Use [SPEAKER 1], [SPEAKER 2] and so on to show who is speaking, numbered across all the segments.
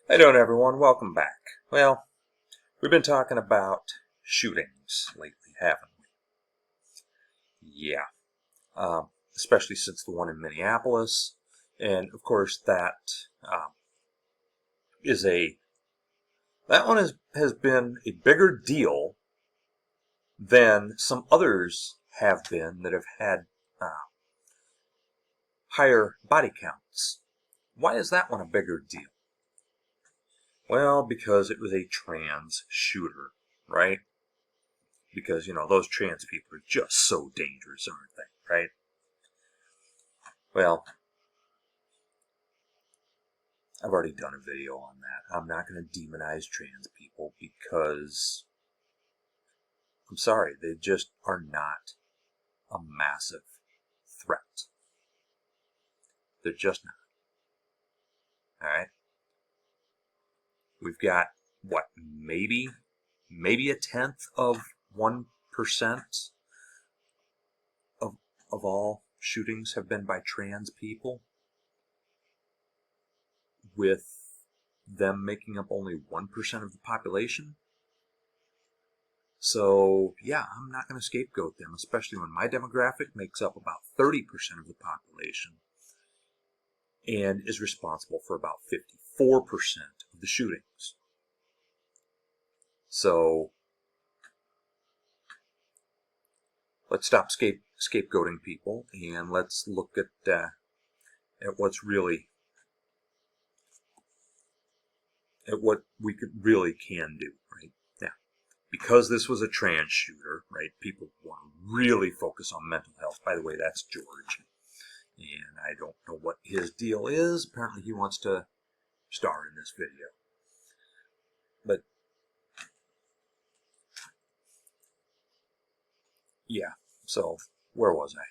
[SPEAKER 1] How you doing, everyone? Welcome back. Well, we've been talking about shootings lately, haven't we? Yeah. Especially since the one in Minneapolis, and of course um, is a that one has been a bigger deal than some others have been that have had higher body counts. Why is that one a bigger deal? Well, because it was a trans shooter, right? Because, those trans people are just so dangerous, aren't they, right? Well, I've already done a video on that. I'm not going to demonize trans people because, I'm sorry, they just are not a massive threat. They're just not. Alright? We've got, what, maybe a tenth of 1% of all shootings have been by trans people, with them making up only 1% of the population. So, yeah, I'm not going to scapegoat them, especially when my demographic makes up about 30% of the population and is responsible for about 54% of the shootings. So, let's stop scapegoating people and let's look at what's really, at what we really can do, right? Now, because this was a trans shooter, right, people want to really focus on mental health. By the way, that's George. And I don't know what his deal is. Apparently he wants to star in this video. But, yeah, so where was I?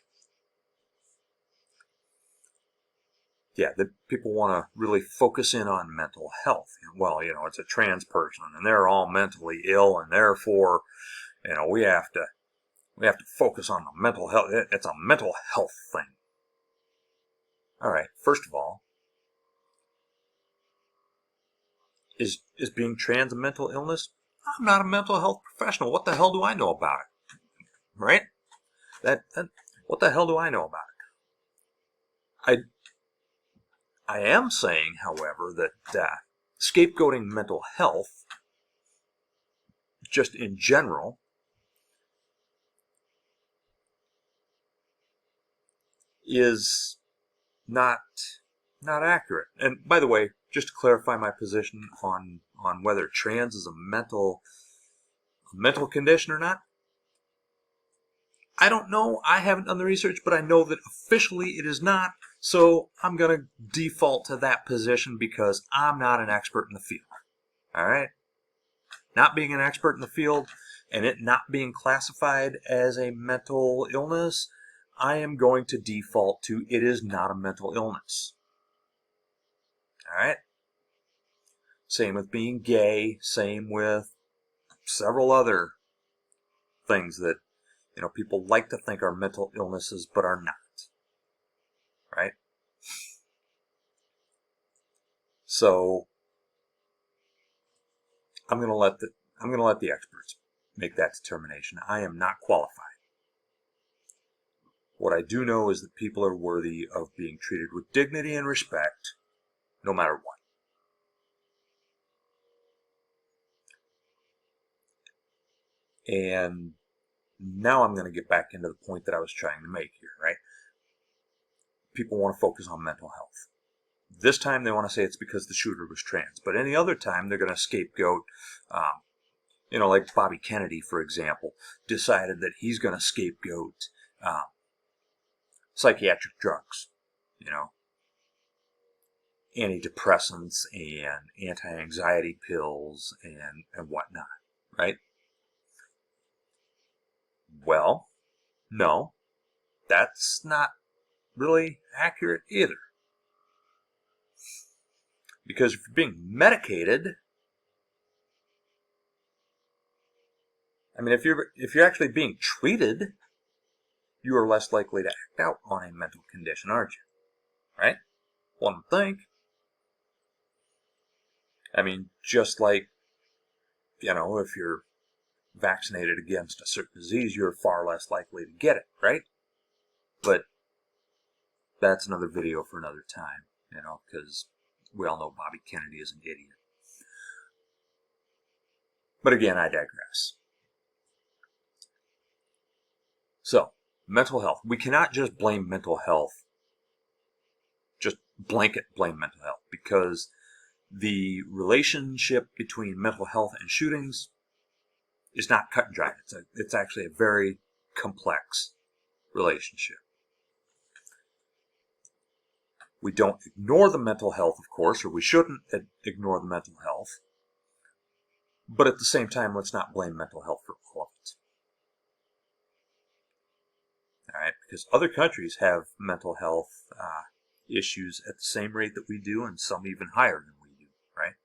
[SPEAKER 1] Yeah, the people want to really focus in on mental health. Well, it's a trans person and they're all mentally ill, and therefore, we have to focus on the mental health. It's a mental health thing. All right, first of all, is being trans a mental illness? I'm not a mental health professional. What the hell do I know about it? Right? That what the hell do I know about it? I am saying, however, that scapegoating mental health, just in general, is not accurate. And by the way, just to clarify my position on whether trans is a mental condition or not, I don't know. I haven't done the research, but I know that officially it is not. So I'm going to default to that position because I'm not an expert in the field. All right? Not being an expert in the field and it not being classified as a mental illness, I am going to default to it is not a mental illness. All right? Same with being gay, same with several other things that, people like to think are mental illnesses but are not. Right? So I'm going to let the experts make that determination. I am not qualified. What I do know is that people are worthy of being treated with dignity and respect, no matter what. And now I'm going to get back into the point that I was trying to make here, right? People want to focus on mental health. This time they want to say it's because the shooter was trans. But any other time they're going to scapegoat, like Bobby Kennedy, for example, decided that he's going to scapegoat psychiatric drugs, antidepressants and anti-anxiety pills and whatnot, right? Well, no, that's not really accurate either. Because if you're being medicated, if you're actually being treated, you are less likely to act out on a mental condition, aren't you? Right? One would think. I mean, just like, if you're vaccinated against a certain disease, you're far less likely to get it, right? But that's another video for another time, because we all know Bobby Kennedy is an idiot. But again, I digress. So, mental health. We cannot just blame mental health, just blanket blame mental health, because the relationship between mental health and shootings is not cut and dry. It's actually a very complex relationship. We don't ignore the mental health, of course, or we shouldn't ignore the mental health. But at the same time, let's not blame mental health for all of it. All right, because other countries have mental health issues at the same rate that we do, and some even higher than we do, right?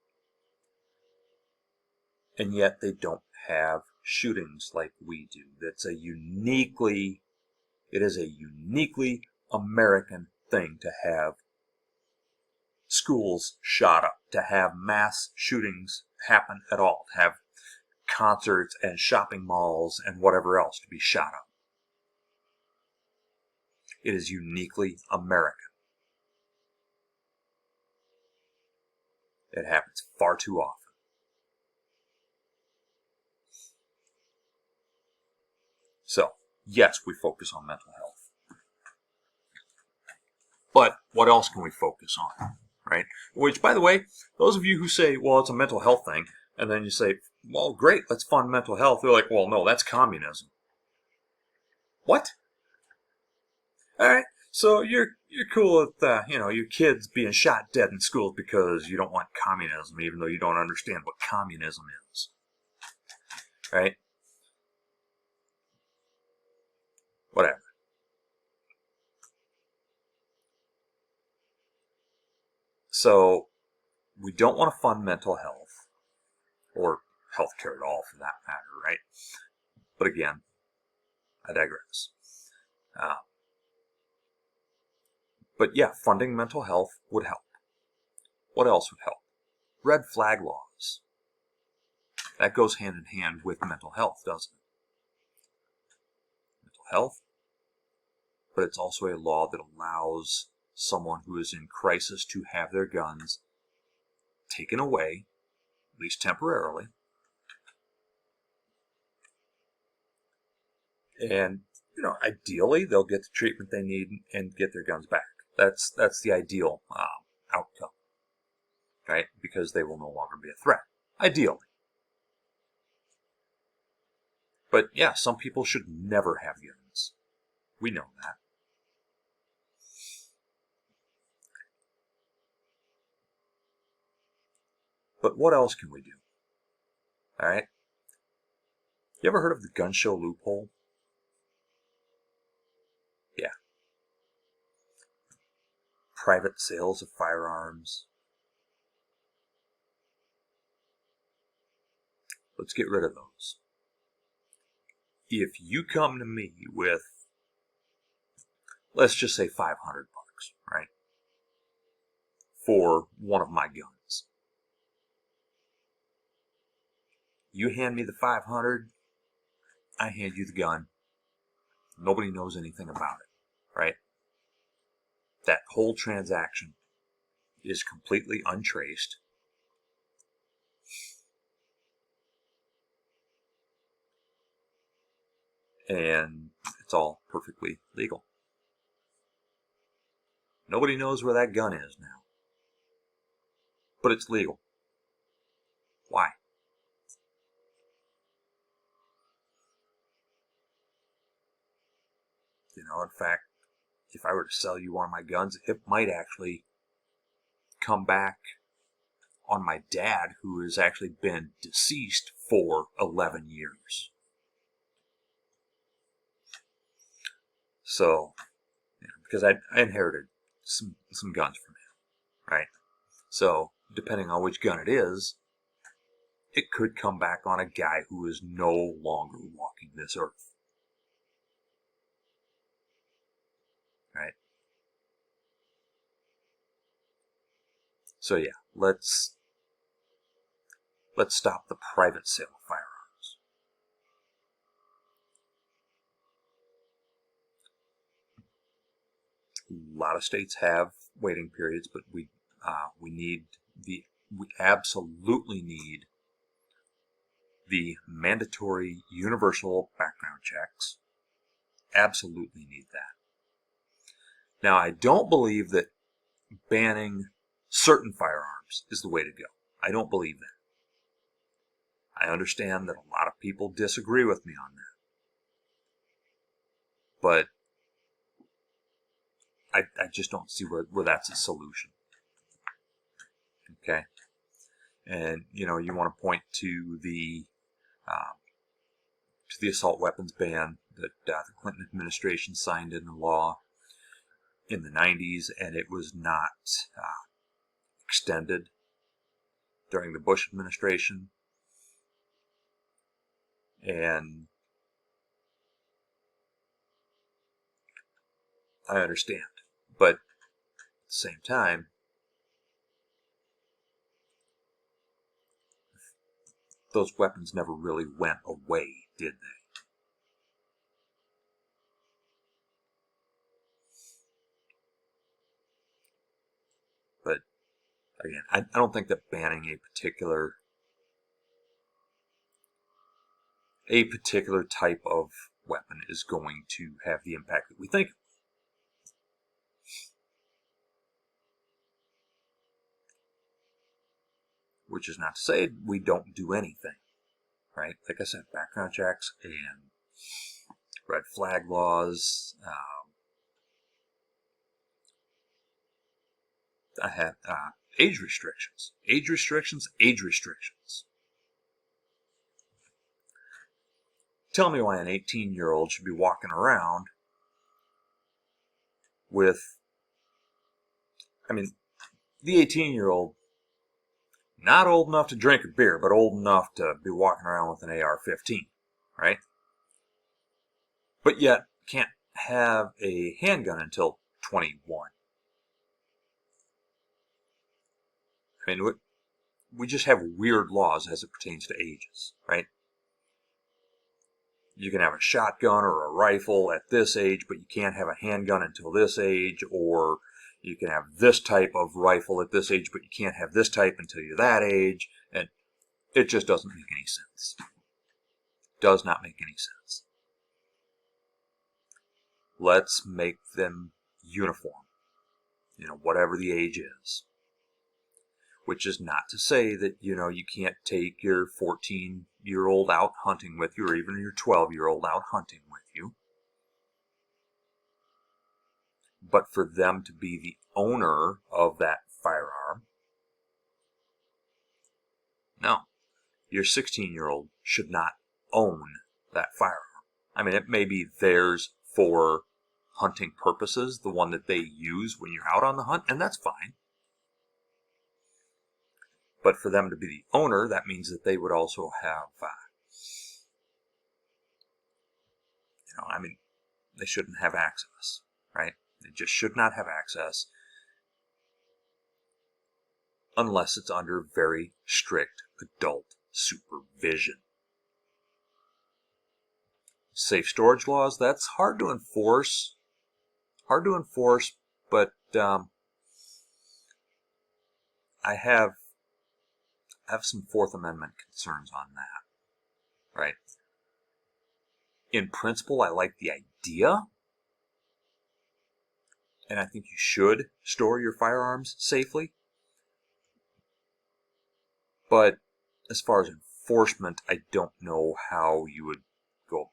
[SPEAKER 1] And yet they don't have shootings like we do. It is a uniquely American thing to have schools shot up, to have mass shootings happen at all, to have concerts and shopping malls and whatever else to be shot up. It is uniquely American. It happens far too often. So, yes, we focus on mental health. But what else can we focus on, right? Which, by the way, those of you who say, well, it's a mental health thing, and then you say, well, great, let's fund mental health. They're like, well, no, that's communism. What? All right, so you're cool with your kids being shot dead in schools because you don't want communism, even though you don't understand what communism is, right? Whatever. So we don't want to fund mental health or healthcare at all, for that matter, right? But again, I digress. But yeah, funding mental health would help. What else would help? Red flag laws. That goes hand in hand with mental health, doesn't it? Mental health, but it's also a law that allows someone who is in crisis to have their guns taken away, at least temporarily, and ideally they'll get the treatment they need and get their guns back. That's the ideal outcome, right? Because they will no longer be a threat, ideally. But yeah, some people should never have guns. We know that. But what else can we do? All right. You ever heard of the gun show loophole? Yeah. Private sales of firearms. Let's get rid of those. If you come to me with, let's just say $500, right, for one of my guns, you hand me the 500, I hand you the gun. Nobody knows anything about it, right? That whole transaction is completely untraced. And it's all perfectly legal. Nobody knows where that gun is now. But it's legal. Why? In fact, if I were to sell you one of my guns, it might actually come back on my dad, who has actually been deceased for 11 years. So, because I inherited some guns from him, right? So, depending on which gun it is, it could come back on a guy who is no longer walking this earth, right? So yeah, let's Let's stop the private sale of firearms. A lot of states have waiting periods, but we absolutely need the mandatory universal background checks. Absolutely need that. Now, I don't believe that banning certain firearms is the way to go. I don't believe that. I understand that a lot of people disagree with me on that. But I just don't see where that's a solution. Okay? And, you want to point to the assault weapons ban that the Clinton administration signed into law in the 90s, and it was not extended during the Bush administration. And I understand. But at the same time, those weapons never really went away, did they? But again, I don't think that banning a particular type of weapon is going to have the impact that we think. Which is not to say we don't do anything, right? Like I said, background checks and red flag laws. I have age restrictions. Tell me why an 18-year-old should be walking around with, the 18-year-old, not old enough to drink a beer, but old enough to be walking around with an AR-15, right? But yet can't have a handgun until 21. We just have weird laws as it pertains to ages, right? You can have a shotgun or a rifle at this age, but you can't have a handgun until this age, or you can have this type of rifle at this age, but you can't have this type until you're that age, and it just doesn't make any sense. Does not make any sense. Let's make them uniform, whatever the age is. Which is not to say that, you can't take your 14-year-old out hunting with you, or even your 12-year-old out hunting with you. But for them to be the owner of that firearm, no. Your 16-year-old should not own that firearm. It may be theirs for hunting purposes, the one that they use when you're out on the hunt, and that's fine. But for them to be the owner, that means that they would also have, they shouldn't have access, right? They just should not have access unless it's under very strict adult supervision. Safe storage laws, that's hard to enforce. But I have some Fourth Amendment concerns on that, right? In principle, I like the idea, and I think you should store your firearms safely. But as far as enforcement, I don't know how you would go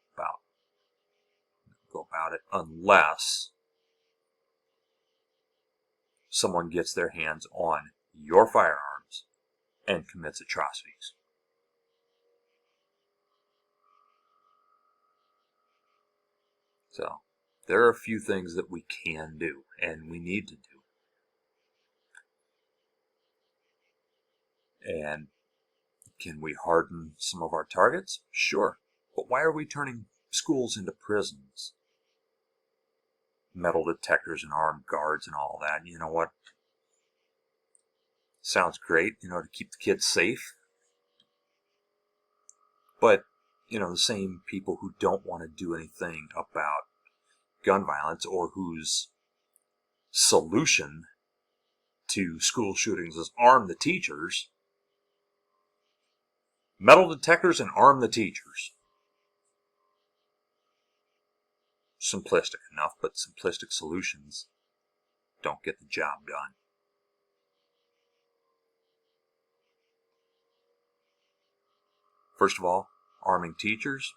[SPEAKER 1] about it unless someone gets their hands on your firearms and commits atrocities. So there are a few things that we can do and we need to do. And can we harden some of our targets? Sure. But why are we turning schools into prisons? Metal detectors and armed guards and all that. You know what? Sounds great, to keep the kids safe. But, the same people who don't want to do anything about gun violence, or whose solution to school shootings is arm the teachers, metal detectors and arm the teachers. Simplistic enough, but simplistic solutions don't get the job done. First of all, arming teachers,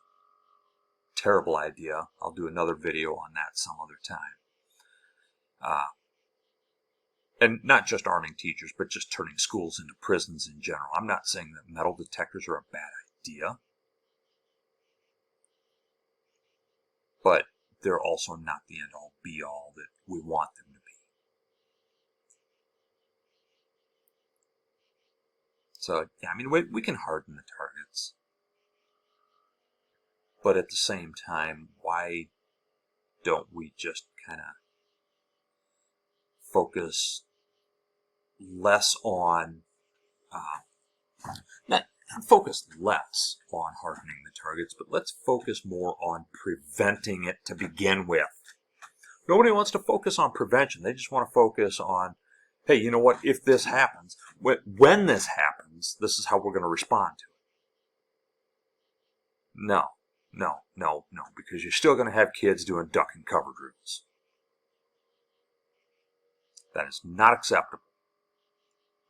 [SPEAKER 1] terrible idea. I'll do another video on that some other time. And not just arming teachers, but just turning schools into prisons in general. I'm not saying that metal detectors are a bad idea, but they're also not the end-all, be-all that we want them to be. So, yeah, I mean, we can harden the targets. But at the same time, why don't we just kind of focus less on, not focus less on hardening the targets, but let's focus more on preventing it to begin with. Nobody wants to focus on prevention. They just want to focus on, hey, you know what, if this happens, when this happens, this is how we're going to respond to it. No, because you're still going to have kids doing duck and cover drills. That is not acceptable.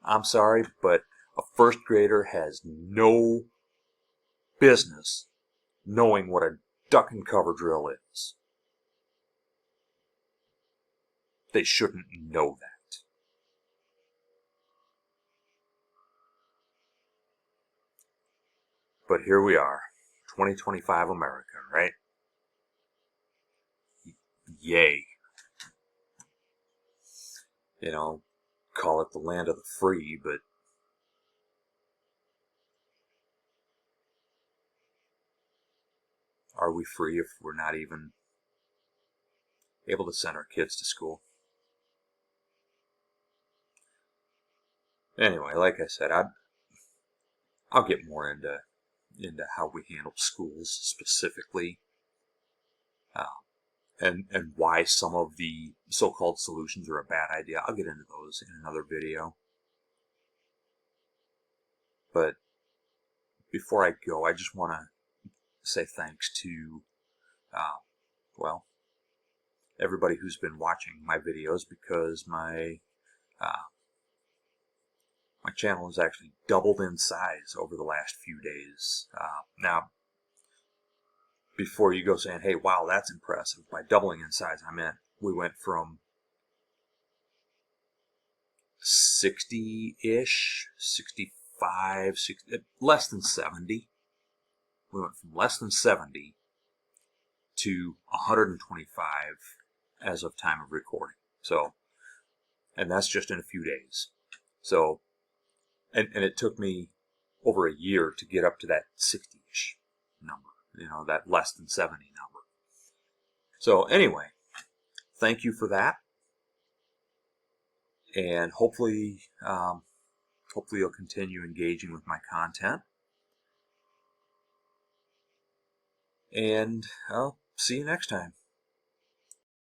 [SPEAKER 1] I'm sorry, but a first grader has no business knowing what a duck and cover drill is. They shouldn't know that. But here we are, 2025 America, right? Yay. Call it the land of the free, but are we free if we're not even able to send our kids to school? Anyway, like I said, I'll get more into how we handle schools specifically, and why some of the so-called solutions are a bad idea. I'll get into those in another video. But before I go, I just want to say thanks to, everybody who's been watching my videos, because my channel has actually doubled in size over the last few days. Now, before you go saying, hey, wow, that's impressive, by doubling in size, I meant we went from 60-ish, 65, 60, less than 70. We went from less than 70 to 125 as of time of recording. So, and that's just in a few days. So, and it took me over a year to get up to that 60-ish number, that less than 70 number. So anyway, thank you for that. And hopefully you'll continue engaging with my content. And I'll see you next time.